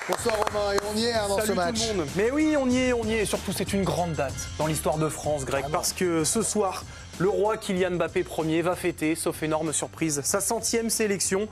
Bonsoir Romain, et on y est dans ce match. Tout le monde. Mais oui, on y est. Et surtout, c'est une grande date dans l'histoire de France, Greg. Parce que ce soir, le roi Kylian Mbappé Ier va fêter, sauf énorme surprise, sa 100e sélection.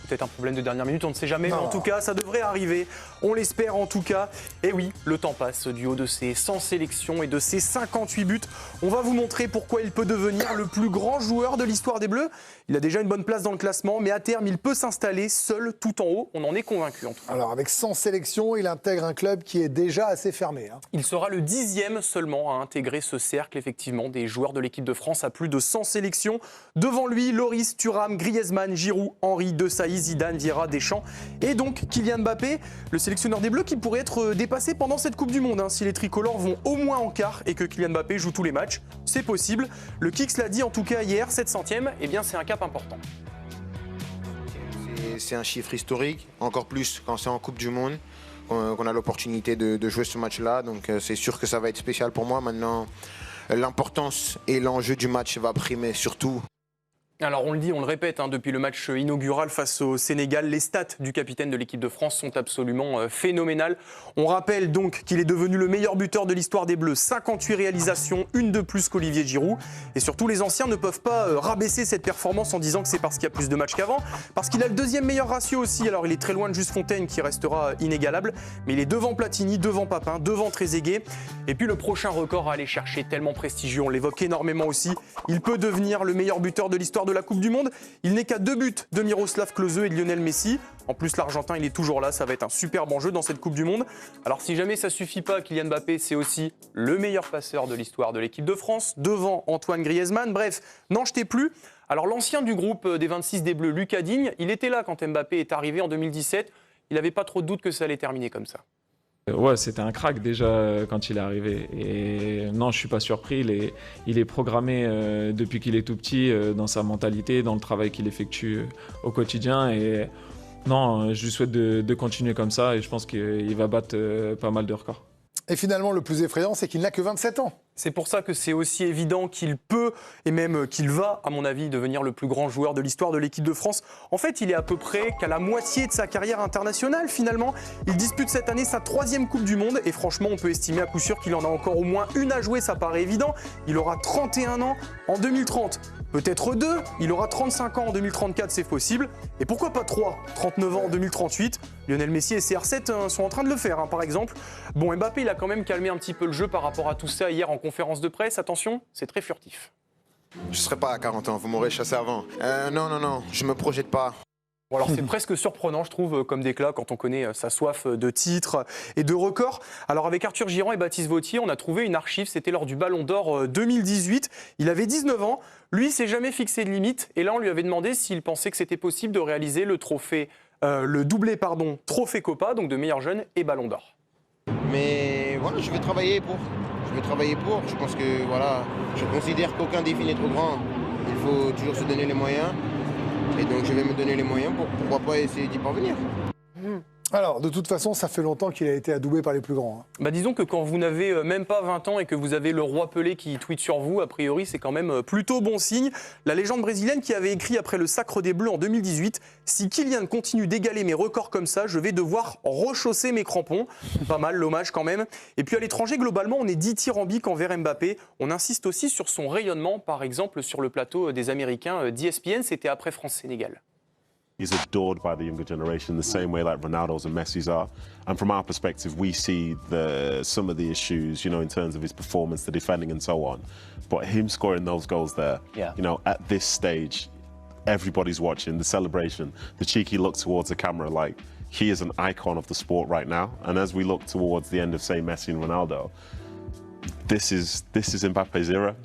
Peut-être un problème de dernière minute, on ne sait jamais, mais en tout cas, ça devrait arriver. On l'espère en tout cas. Et oui, le temps passe du haut de ses 100 sélections et de ses 58 buts. On va vous montrer pourquoi il peut devenir le plus grand joueur de l'histoire des Bleus. Il a déjà une bonne place dans le classement, mais à terme, il peut s'installer seul tout en haut. On en est convaincu en tout cas. Alors, avec 100 sélections, il intègre un club qui est déjà assez fermé. Il sera le 10e seulement à intégrer ce cercle, effectivement, des joueurs de l'équipe de France à plus de 100 sélections. Devant lui, Lloris, Thuram, Griezmann, Giroud, Henry, Desailly, Zidane, Vieira, Deschamps. Et donc, Kylian Mbappé, le sélectionneur des Bleus qui pourrait être dépassé pendant cette Coupe du Monde. Si les tricolores vont au moins en quart et que Kylian Mbappé joue tous les matchs, c'est possible. Le Kicks l'a dit en tout cas hier, cette 100e, eh bien c'est un cap important. C'est un chiffre historique, encore plus quand c'est en Coupe du Monde, qu'on a l'opportunité de jouer ce match-là. Donc c'est sûr que ça va être spécial pour moi. Maintenant, l'importance et l'enjeu du match va primer surtout. Alors on le dit, on le répète, depuis le match inaugural face au Sénégal, les stats du capitaine de l'équipe de France sont absolument phénoménales. On rappelle donc qu'il est devenu le meilleur buteur de l'histoire des Bleus, 58 réalisations, une de plus qu'Olivier Giroud. Et surtout, les anciens ne peuvent pas rabaisser cette performance en disant que c'est parce qu'il y a plus de matchs qu'avant, parce qu'il a le deuxième meilleur ratio aussi. Alors il est très loin de Just Fontaine qui restera inégalable, mais il est devant Platini, devant Papin, devant Trezeguet. Et puis le prochain record à aller chercher, tellement prestigieux, on l'évoque énormément aussi, il peut devenir le meilleur buteur de l'histoire de la Coupe du Monde. Il n'est qu'à 2 buts de Miroslav Klose et de Lionel Messi. En plus, l'Argentin, il est toujours là. Ça va être un superbe enjeu dans cette Coupe du Monde. Alors, si jamais ça suffit pas, Kylian Mbappé, c'est aussi le meilleur passeur de l'histoire de l'équipe de France, devant Antoine Griezmann. Bref, n'en jetez plus. Alors, l'ancien du groupe des 26 des Bleus, Lucas Digne, il était là quand Mbappé est arrivé en 2017. Il n'avait pas trop de doute que ça allait terminer comme ça. Ouais, c'était un crack déjà quand il est arrivé. Et non, je suis pas surpris. Il est programmé depuis qu'il est tout petit dans sa mentalité, dans le travail qu'il effectue au quotidien. Et non, je lui souhaite de continuer comme ça et je pense qu'il va battre pas mal de records. Et finalement, le plus effrayant, c'est qu'il n'a que 27 ans. C'est pour ça que c'est aussi évident qu'il peut, et même qu'il va, à mon avis, devenir le plus grand joueur de l'histoire de l'équipe de France. En fait, il est à peu près qu'à la moitié de sa carrière internationale, finalement. Il dispute cette année sa 3e Coupe du Monde, et franchement, on peut estimer à coup sûr qu'il en a encore au moins une à jouer, ça paraît évident. Il aura 31 ans en 2030. Peut-être 2, il aura 35 ans en 2034, c'est possible. Et pourquoi pas 3, 39 ans en 2038. Lionel Messi et CR7 sont en train de le faire, par exemple. Bon, Mbappé, il a quand même calmé un petit peu le jeu par rapport à tout ça hier en conférence de presse. Attention, c'est très furtif. Je ne serai pas à 40 ans, vous m'aurez chassé avant. Non, je ne me projette pas. Bon, alors c'est presque surprenant, je trouve, comme déclat, quand on connaît sa soif de titres et de records. Alors avec Arthur Girand et Baptiste Vautier, on a trouvé une archive, c'était lors du Ballon d'Or 2018. Il avait 19 ans, lui, il s'est jamais fixé de limite. Et là, on lui avait demandé s'il pensait que c'était possible de réaliser le doublé Trophée Copa, donc de meilleur jeune et Ballon d'Or. Mais voilà, je vais travailler pour. Je pense que voilà, je considère qu'aucun défi n'est trop grand. Il faut toujours se donner les moyens. Et donc je vais me donner les moyens pour pourquoi pas essayer d'y parvenir. Alors, de toute façon, ça fait longtemps qu'il a été adoubé par les plus grands. Disons que quand vous n'avez même pas 20 ans et que vous avez le roi Pelé qui tweet sur vous, a priori, c'est quand même plutôt bon signe. La légende brésilienne qui avait écrit après le sacre des Bleus en 2018 « Si Kylian continue d'égaler mes records comme ça, je vais devoir rechausser mes crampons ». Pas mal, l'hommage quand même. Et puis à l'étranger, globalement, on est dithyrambique envers Mbappé. On insiste aussi sur son rayonnement, par exemple sur le plateau des Américains d'ESPN, c'était après France-Sénégal. He's adored by the younger generation the same way like Ronaldo's and Messi's are. And from our perspective, we see some of the issues, in terms of his performance, the defending and so on. But him scoring those goals there, at this stage, everybody's watching, the celebration, the cheeky look towards the camera, like he is an icon of the sport right now. And as we look towards the end of, say, Messi and Ronaldo, this is Mbappe's era.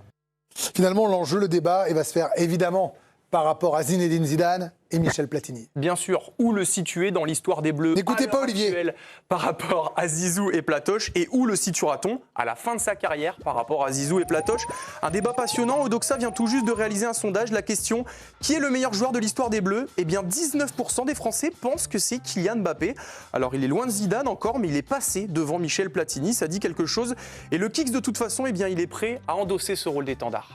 Finalement, l'enjeu, le débat, il va se faire évidemment par rapport à Zinedine Zidane et Michel Platini. Bien sûr, où le situer dans l'histoire des Bleus N'écoutez pas Olivier. Par rapport à Zizou et Platoche, et où le situera-t-on à la fin de sa carrière par rapport à Zizou et Platoche? Un débat passionnant. Odoxa vient tout juste de réaliser un sondage. La question, qui est le meilleur joueur de l'histoire des Bleus? Eh bien, 19% des Français pensent que c'est Kylian Mbappé. Alors, il est loin de Zidane encore, mais il est passé devant Michel Platini. Ça dit quelque chose. Et le Kicks, de toute façon, eh bien, il est prêt à endosser ce rôle d'étendard.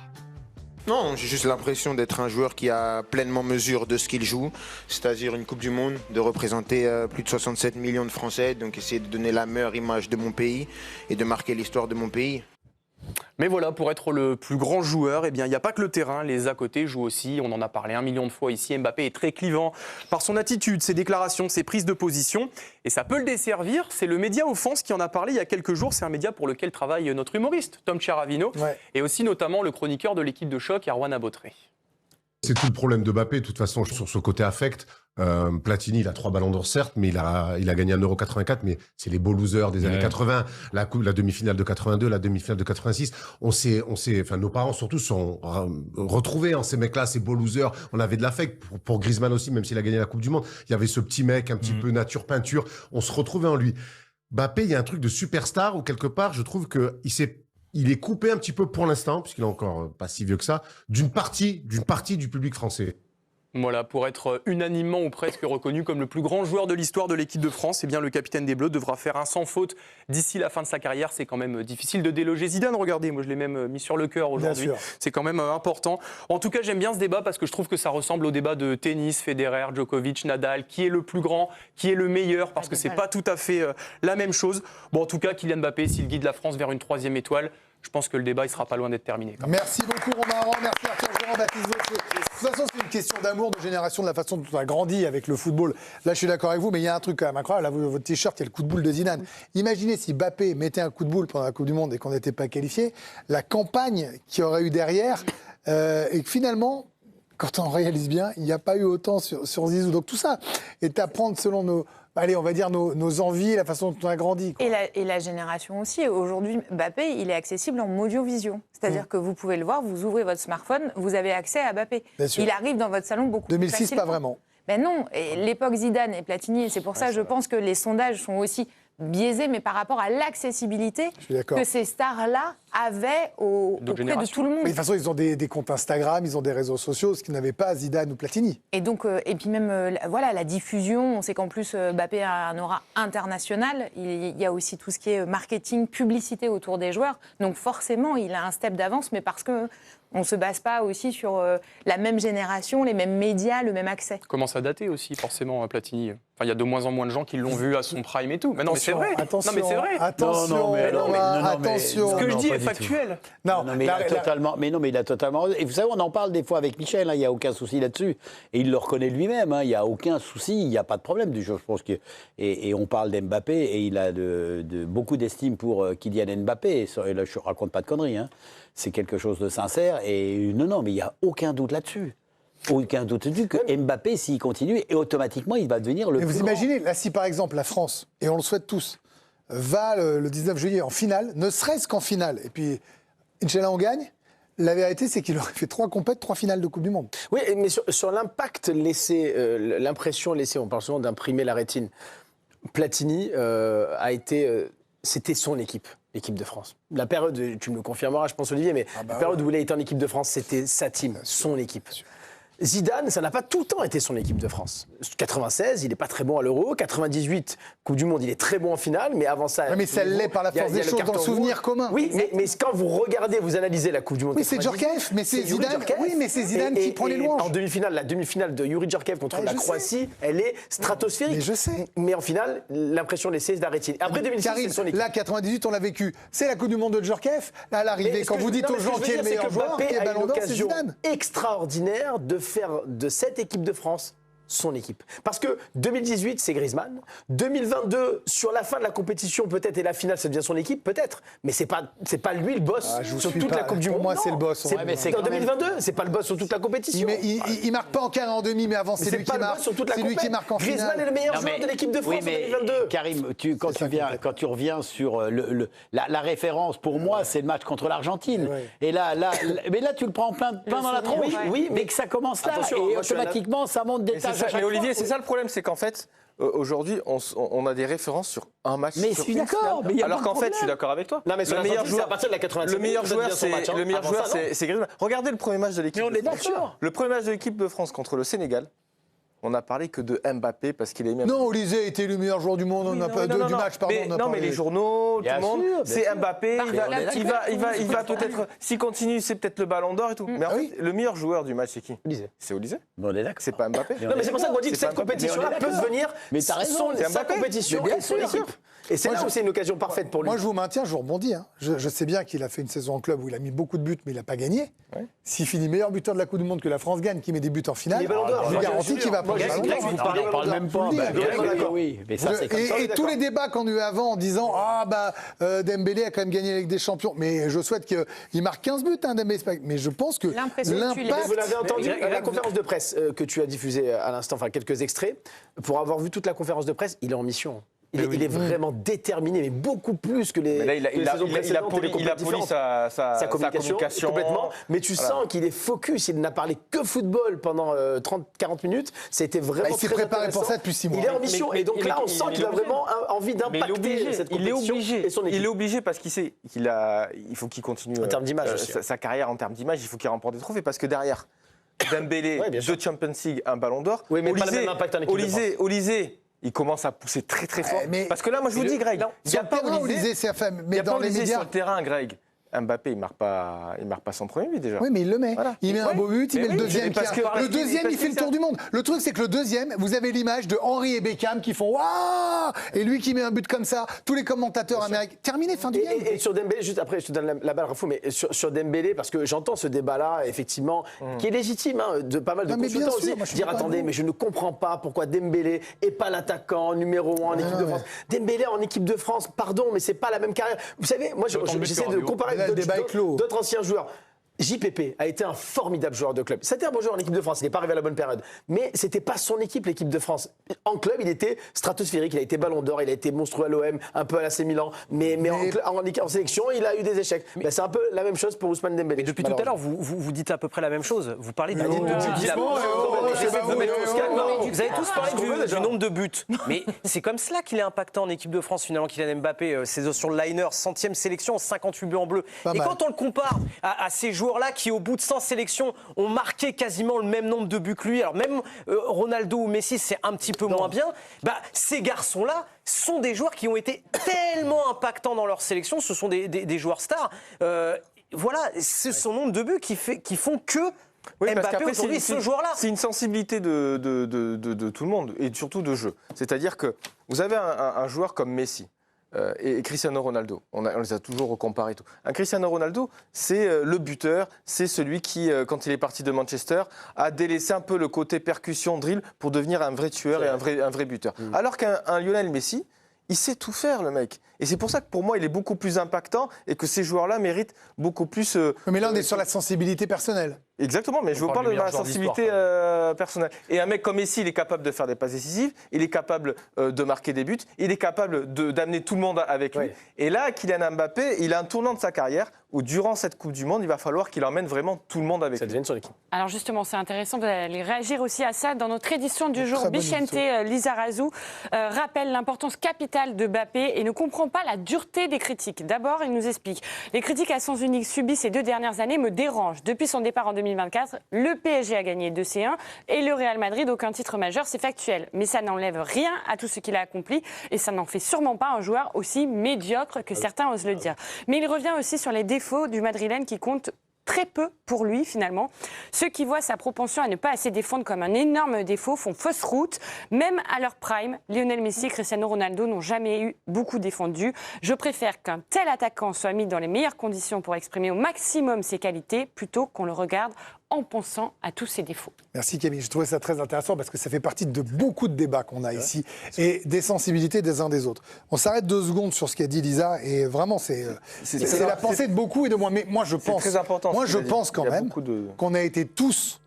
Non, j'ai juste l'impression d'être un joueur qui a pleinement mesure de ce qu'il joue, c'est-à-dire une Coupe du Monde, de représenter plus de 67 millions de Français, donc essayer de donner la meilleure image de mon pays et de marquer l'histoire de mon pays. Mais voilà, pour être le plus grand joueur, eh bien, il n'y a pas que le terrain, les à côté jouent aussi. On en a parlé 1 million de fois ici. Mbappé est très clivant par son attitude, ses déclarations, ses prises de position. Et ça peut le desservir. C'est le média Offense qui en a parlé il y a quelques jours. C'est un média pour lequel travaille notre humoriste, Tom Chiaravino, et aussi notamment le chroniqueur de l'équipe de choc, Erwan Abotré. C'est tout le problème de Mbappé, de toute façon, sur ce côté affect. Platini, il a 3 ballons d'or, certes, mais il a gagné un Euro 84, mais c'est les beaux losers des années 80, la demi-finale de 82, la demi-finale de 86. Enfin, nos parents surtout sont retrouvés en ces mecs-là, ces beaux losers. On avait de l'affect pour Griezmann aussi, même s'il a gagné la Coupe du Monde. Il y avait ce petit mec, un petit peu nature peinture. On se retrouvait en lui. Mbappé, il y a un truc de superstar où quelque part, je trouve il est coupé un petit peu pour l'instant, puisqu'il est encore pas si vieux que ça, d'une partie du public français. Voilà, pour être unanimement ou presque reconnu comme le plus grand joueur de l'histoire de l'équipe de France, eh bien, le capitaine des Bleus devra faire un sans faute d'ici la fin de sa carrière. C'est quand même difficile de déloger Zidane. Regardez, moi je l'ai même mis sur le cœur aujourd'hui. C'est quand même important. En tout cas, j'aime bien ce débat parce que je trouve que ça ressemble au débat de tennis, Federer, Djokovic, Nadal. Qui est le plus grand, qui est le meilleur, parce que c'est pas tout à fait la même chose. Bon, en tout cas, Kylian Mbappé, s'il guide la France vers une 3e étoile, je pense que le débat, il sera pas loin d'être terminé. Merci beaucoup Romain Aran, merci Arthur Jean-Baptiste. De toute façon, c'est une question d'amour, de génération, de la façon dont on a grandi avec le football. Là, je suis d'accord avec vous, mais il y a un truc quand même incroyable. Là, votre t-shirt, il y a le coup de boule de Zidane. Imaginez si Mbappé mettait un coup de boule pendant la Coupe du Monde et qu'on n'était pas qualifié, la campagne qu'il y aurait eu derrière, et que finalement, quand on réalise bien, il n'y a pas eu autant sur Zizou. Donc tout ça est à prendre selon nos envies, la façon dont on a grandi. Quoi. Et la génération aussi. Aujourd'hui, Mbappé, il est accessible en audio-vision. C'est-à-dire que vous pouvez le voir, vous ouvrez votre smartphone, vous avez accès à Mbappé. Il arrive dans votre salon beaucoup 2006, plus facilement. pas vraiment. Ben non, et l'époque Zidane et Platini, et c'est pour ça, je pense que les sondages sont aussi biaisés, mais par rapport à l'accessibilité que ces stars-là avaient auprès de tout le monde. Mais de toute façon, ils ont des comptes Instagram, ils ont des réseaux sociaux, ce qu'ils n'avaient pas Zidane ou Platini. Et donc, et puis même, voilà, la diffusion, on sait qu'en plus, Mbappé a un aura international. Il y a aussi tout ce qui est marketing, publicité autour des joueurs. Donc forcément, il a un step d'avance, mais parce que on ne se base pas aussi sur la même génération, les mêmes médias, le même accès. Commence à dater aussi, forcément, Platini. Enfin, il y a de moins en moins de gens qui l'ont vu à son prime et tout. Mais non, mais c'est vrai. Attention, non, mais c'est vrai. Attention, attention. Ce que je dis est factuel. Non, mais il a totalement. Et vous savez, on en parle des fois avec Michel. Il n'y a aucun souci là-dessus. Et il le reconnaît lui-même. Il n'y a aucun souci. Il n'y a pas de problème du jeu. Je pense que et on parle d'Mbappé et il a beaucoup d'estime pour Kylian Mbappé. Et là, je raconte pas de conneries. C'est quelque chose de sincère. Et non, mais il n'y a aucun doute là-dessus. Aucun doute du que Mbappé, s'il continue, et automatiquement, il va devenir le plus grand. Vous imaginez, là, si par exemple la France, et on le souhaite tous, va le 19 juillet en finale, ne serait-ce qu'en finale, et puis, Inch'Allah, on gagne, la vérité, c'est qu'il aurait fait 3 compètes, 3 finales de Coupe du Monde. Oui, mais sur l'impact laissé, l'impression laissée, on parle souvent d'imprimer la rétine. Platini a été... c'était son équipe, l'équipe de France. La période, tu me le confirmeras, je pense, Olivier, mais la période où il a été en équipe de France, c'était sa team, son équipe. Zidane, ça n'a pas tout le temps été son équipe de France. 96, il n'est pas très bon à l'Euro. 98, Coupe du Monde, il est très bon en finale, mais avant ça... Ouais, mais ça l'est par la force des choses dans le souvenir commun. Oui, mais quand vous regardez, vous analysez la Coupe du Monde... Oui, c'est Djorkaeff, mais c'est Zidane. Oui, mais c'est Zidane qui prend les louanges. En demi-finale, la demi-finale de Youri Djorkaeff contre la Croatie, elle est stratosphérique. Mais je sais. Mais en finale, l'impression laissée, c'est d'arrêter. Après 2006, c'est son équipe. Là, 98, on l'a vécu. C'est la Coupe du Monde de Djorkaeff. Là, à l'arrivée, quand vous dites aux gens qui est le meilleur joueur, qui est Ballon d'Or, c'est Zidane. Extraordinaire de faire de cette équipe de France son équipe. Parce que 2018, c'est Griezmann. 2022, sur la fin de la compétition, peut-être, et la finale, ça devient son équipe, peut-être. Mais c'est pas lui le boss sur toute la Coupe du Monde. Pour moi, c'est le boss. En 2022, c'est pas le boss sur toute la compétition. Il marque pas en quart et en demi, mais avant, c'est lui qui marque. C'est lui qui marque en finale. Griezmann est le meilleur joueur de l'équipe de France en 2022. Karim, quand tu reviens sur la référence, pour moi, c'est le match contre l'Argentine. Et là, tu le prends plein dans la tronche. Oui, mais que ça commence là, et automatiquement, ça monte des tâches. Mais Olivier, c'est ça le problème, c'est qu'en fait, aujourd'hui, on a des références sur un match. Mais je suis d'accord. Alors qu'en fait, je suis d'accord avec toi. Non, mais le meilleur joueur à partir de la 90e. Le meilleur joueur, c'est Griezmann. Regardez le premier match de l'équipe. Mais on est d'accord. Le premier match de l'équipe de France contre le Sénégal. on n'a parlé que de Mbappé parce qu'il est même. Non, Olysée a été le meilleur joueur du monde, du match, pardon. Mais, non, mais les journaux, tout Bien le monde, sûr, c'est Mbappé. Il va Tout peut-être, s'il continue, c'est peut-être le Ballon d'Or et tout. Mais en fait, le meilleur joueur du match, c'est qui? C'est Olysée. Bon, on est d'accord. C'est pas Mbappé. Non, mais c'est pour ça qu'on dit que C'est cette pas Mbappé. compétition-là peut devenir Mais t'as raison, sa Mbappé. compétition Mais bien et son sûr. équipe. Et c'est là où c'est une occasion parfaite pour lui. Moi, je vous maintiens, je vous rebondis. Hein. Je sais bien qu'il a fait une saison en club où il a mis beaucoup de buts, mais il n'a pas gagné. Ouais. S'il finit meilleur buteur de la Coupe du Monde que la France gagne, qui met des buts en finale, Il est Ballon d'Or. je vous Moi, garantis qu'il va prendre le Ballon d'Or. Vous parlez même pas. Je Bah, vous le dis. oui, mais ça, c'est comme ça. Et tous les débats qu'on a eu avant en disant Dembélé a quand même gagné avec des champions, mais je souhaite qu'il marque 15 buts, Dembélé. Mais je pense que L'impression que tu l'impact. Vous l'avez entendu à la conférence de presse que tu as diffusée à l'instant, enfin quelques extraits. Pour avoir vu toute la conférence de presse, il est en mission. Il est vraiment déterminé, mais beaucoup plus que les. Mais là, il a poli sa communication complètement. Mais tu sens qu'il est focus. Il n'a parlé que football pendant 30-40 minutes. C'était vraiment. Il s'est très préparé pour intéressant. ça depuis 6 mois. Il est en mission. Et donc là, on sent qu'il a vraiment envie d'impacter cette compétition et son équipe. Il est obligé parce qu'il sait il faut qu'il continue En termes d'image aussi. sa carrière en termes d'image. Il faut qu'il remporte des trophées parce que derrière Dembélé, Ouais, bien sûr. 2 Champions League, un Ballon d'Or. Oui, mais pas le même impact en équipe de France. Olysée, il commence à pousser très très fort. mais- Parce que là, moi je vous dis, Greg, il n'y Sur a le pas terrain, Olysée. Olysée, c'est enfin, Il mais y a dans pas les Olysée médias. sur le terrain, Greg. Mbappé, il marque pas son premier but déjà. Oui, mais il le met. Voilà. Il met un Ouais. beau but, il Mais met le oui, deuxième. parce que- Le deuxième, il fait le tour du monde. Le truc, c'est que le deuxième, vous avez l'image de Henry et Beckham qui font waouh, et lui qui met un but comme ça. Tous les commentateurs américains. Terminé, fin du game. Et sur Dembélé, juste après, je te donne la balle, Rafou, mais sur Dembélé, parce que j'entends ce débat-là, effectivement, qui est légitime, hein, de pas mal de Non, mais bien consultants sûr, aussi, moi, je suis dire d'accord attendez, avec vous. mais je ne comprends pas pourquoi Dembélé est pas l'attaquant numéro 1 en équipe de France. Dembélé en équipe de France, pardon, mais c'est pas la même carrière. Vous savez, moi, j'essaie de comparer Là, le débat est clos. d'autres anciens joueurs. JPP a été un formidable joueur de club. C'était un bon joueur en équipe de France, il n'est pas arrivé à la bonne période. Mais c'était pas son équipe, l'équipe de France. En club, il était stratosphérique, il a été Ballon d'Or, il a été monstrueux à l'OM, un peu à l'AC Milan. Mais en sélection, il a eu des échecs. Ben, c'est un peu la même chose pour Ousmane Dembélé. Mais depuis tout à l'heure, vous dites à peu près la même chose. Vous parlez du Mais nombre de oh, buts. doucement, J'essaie de vous mettre au calme. oh, Vous avez tous parlé qu'on veut, déjà. du nombre de buts. Mais c'est comme cela qu'il est impactant en équipe de France, finalement, Kylian Mbappé. C'est sur le liner, 100e sélection, 58 buts en bleu. Pas Et mal. quand on le compare à ces joueurs-là qui, au bout de 100 sélections, ont marqué quasiment le même nombre de buts que lui, alors même Ronaldo ou Messi, c'est un petit peu moins bien, bah, ces garçons-là sont des joueurs qui ont été tellement impactants dans leur sélection. Ce sont des joueurs stars. Voilà, c'est son nombre de buts qui font que Oui, parce Mbappé qu'après, aujourd'hui, ce joueur-là. C'est une sensibilité de tout le monde et surtout de jeu. C'est-à-dire que vous avez un joueur comme Messi et Cristiano Ronaldo. On les a toujours comparés et tout. Un Cristiano Ronaldo, c'est le buteur, c'est celui qui, quand il est parti de Manchester, a délaissé un peu le côté percussion, drill pour devenir un vrai tueur et un vrai buteur. Alors qu'un Lionel Messi, il sait tout faire, le mec. Et c'est pour ça que pour moi, il est beaucoup plus impactant et que ces joueurs-là méritent beaucoup plus. Mais là, on est sur la sensibilité personnelle. Exactement, mais je vous parle parle du de ma meilleur joueur de sensibilité personnelle. Et un mec comme Messi, il est capable de faire des passes décisives, il est capable de marquer des buts, il est capable d'amener tout le monde avec lui. Oui. Et là, Kylian Mbappé, il a un tournant de sa carrière où durant cette Coupe du Monde, il va falloir qu'il emmène vraiment tout le monde avec Ça lui. devienne son équipe. Alors justement, c'est intéressant, vous allez réagir aussi à ça. Dans notre édition du jour, Très bonne Bichente édition. Lizarazu rappelle l'importance capitale de Mbappé et ne comprend pas la dureté des critiques. D'abord, il nous explique. Les critiques à sens unique subies ces 2 dernières années me dérangent. Depuis son départ en 2024, le PSG a gagné 2 C1 et le Real Madrid, aucun titre majeur, c'est factuel. Mais ça n'enlève rien à tout ce qu'il a accompli et ça n'en fait sûrement pas un joueur aussi médiocre que certains osent le dire. Mais il revient aussi sur les défauts du Madrilène qui comptent très peu pour lui finalement. Ceux qui voient sa propension à ne pas assez défendre comme un énorme défaut font fausse route. Même à leur prime, Lionel Messi et Cristiano Ronaldo n'ont jamais eu beaucoup défendu. Je préfère qu'un tel attaquant soit mis dans les meilleures conditions pour exprimer au maximum ses qualités plutôt qu'on le regarde en pensant à tous ses défauts. Merci Camille, je trouvais ça très intéressant parce que ça fait partie de beaucoup de débats qu'on a ici et des sensibilités des uns des autres. On s'arrête 2 secondes sur ce qu'a dit Lisa et vraiment c'est la pensée de beaucoup et de moi. Mais moi je pense, très important, moi ce je qu'il a dit. pense quand Il y a même beaucoup de- qu'on a été tous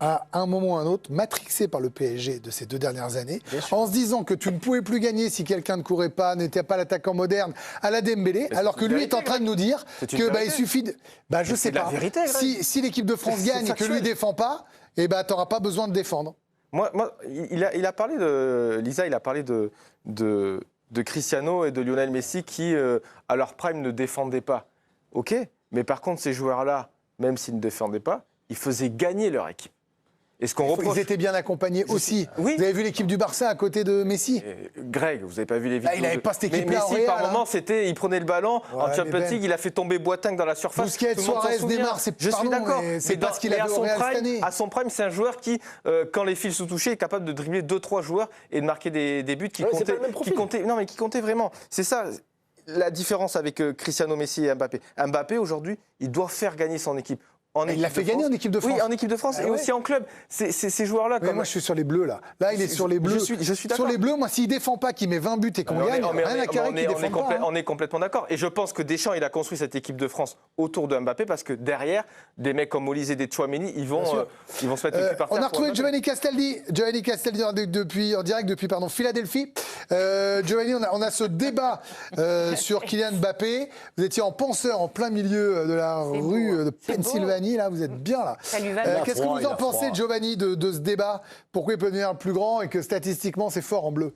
à un moment ou à un autre matrixés par le PSG de ces 2 dernières années, en se disant que tu ne pouvais plus gagner si quelqu'un ne courait pas, n'était pas l'attaquant moderne à la Dembélé, alors que une lui est en vérité, train de nous dire C'est une que vérité. il suffit de... je sais c'est la pas. vérité, Greg. Si l'équipe de France gagne et que lui factuel. défend pas, tu n'auras pas besoin de défendre. Moi, il a parlé de Lisa, il a parlé de Cristiano et de Lionel Messi qui, à leur prime, ne défendaient pas. Ok, mais par contre, ces joueurs-là, même s'ils ne défendaient pas, ils faisaient gagner leur équipe. Et ce qu'on reproche. Ils étaient bien accompagnés aussi. Oui. Vous avez vu l'équipe du Barça à côté de Messi? Greg, vous n'avez pas vu les vidéos. Il n'avait pas cette Mais équipe-là en Messi, Real, par moment, il prenait le ballon en Ouais, Champions mais League, il a fait tomber Boateng dans la surface. Busquets, Tout le monde s'en Suarez, souvient. Neymar, c'est Je suis d'accord. mais c'est pas ce qu'il a à fait au son Real cette prime, année. à son prime, c'est un joueur qui, quand les fils sont touchés, est capable de dribbler 2-3 joueurs et de marquer des buts qui Ouais, c'est comptaient. pas le même profil. Qui comptaient vraiment. C'est ça. La différence avec Cristiano Messi et Mbappé. Mbappé, aujourd'hui, il doit faire gagner son équipe. Il l'a fait gagner en équipe de France. Oui, en équipe de France et aussi en club. Ces joueurs-là. Mais moi, je suis sur les bleus, là. Là, il est sur les bleus. Je suis d'accord. Sur les bleus, moi, s'il défend pas, qu'il met 20 buts et qu'on gagne, rien à carrer qu'il défend pas. On est complètement d'accord. Et je pense que Deschamps, il a construit cette équipe de France autour de Mbappé parce que derrière, des mecs comme Olise et des Tchouaméni, ils vont se mettre le cul par terre. On a pour retrouvé Mbappé. Giovanni Castaldi. Giovanni Castaldi en direct depuis Philadelphie. Giovanni, on a ce débat sur Kylian Mbappé. Vous étiez en penseur en plein milieu de la rue de Pennsylvanie. Là, vous êtes bien là. Ça lui va bien. Qu'est-ce que vous en pensez, Giovanni, de ce débat? Pourquoi il peut devenir plus grand et que statistiquement c'est fort en bleu?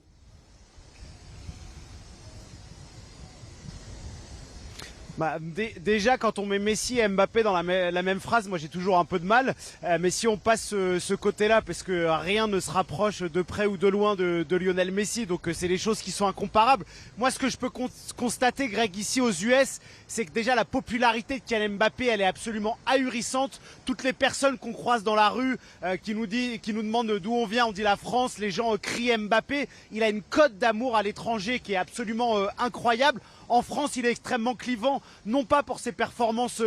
Déjà, quand on met Messi et Mbappé dans la même phrase, moi j'ai toujours un peu de mal. Mais si on passe ce côté-là, parce que rien ne se rapproche de près ou de loin de Lionel Messi, donc c'est des choses qui sont incomparables. Moi, ce que je peux constater, Greg, ici aux US, c'est que déjà la popularité de Kylian Mbappé, elle est absolument ahurissante. Toutes les personnes qu'on croise dans la rue, qui nous demandent d'où on vient, on dit la France, les gens crient Mbappé. Il a une cote d'amour à l'étranger qui est absolument incroyable. En France, il est extrêmement clivant, non pas pour ses performances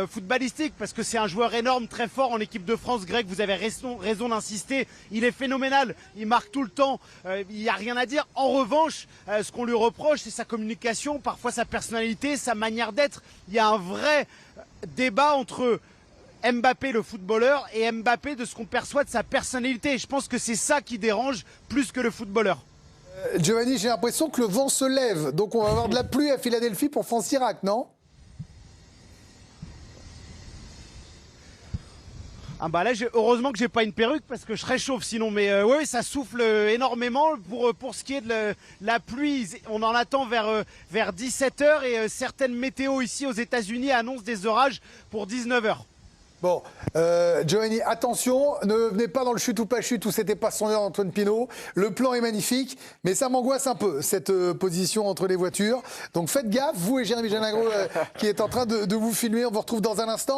footballistiques, parce que c'est un joueur énorme, très fort en équipe de France. Greg, vous avez raison d'insister, il est phénoménal, il marque tout le temps, il n'y a rien à dire. En revanche, ce qu'on lui reproche, c'est sa communication, parfois sa personnalité, sa manière d'être. Il y a un vrai débat entre Mbappé, le footballeur, et Mbappé de ce qu'on perçoit de sa personnalité. Et je pense que c'est ça qui dérange plus que le footballeur. Giovanni, j'ai l'impression que le vent se lève. Donc on va avoir de la pluie à Philadelphie pour France Irak, non? Ah bah là, heureusement que j'ai pas une perruque parce que je réchauffe sinon. Mais oui, ça souffle énormément. Pour ce qui est de la pluie, on en attend vers 17h et certaines météos ici aux États-Unis annoncent des orages pour 19h. Bon, Giovanni, attention, ne venez pas dans le chute ou pas chute où c'était pas son heure d'Antoine Pinault. Le plan est magnifique, mais ça m'angoisse un peu, cette position entre les voitures. Donc faites gaffe, vous et Jérémy Janagro qui est en train de vous filmer. On vous retrouve dans un instant.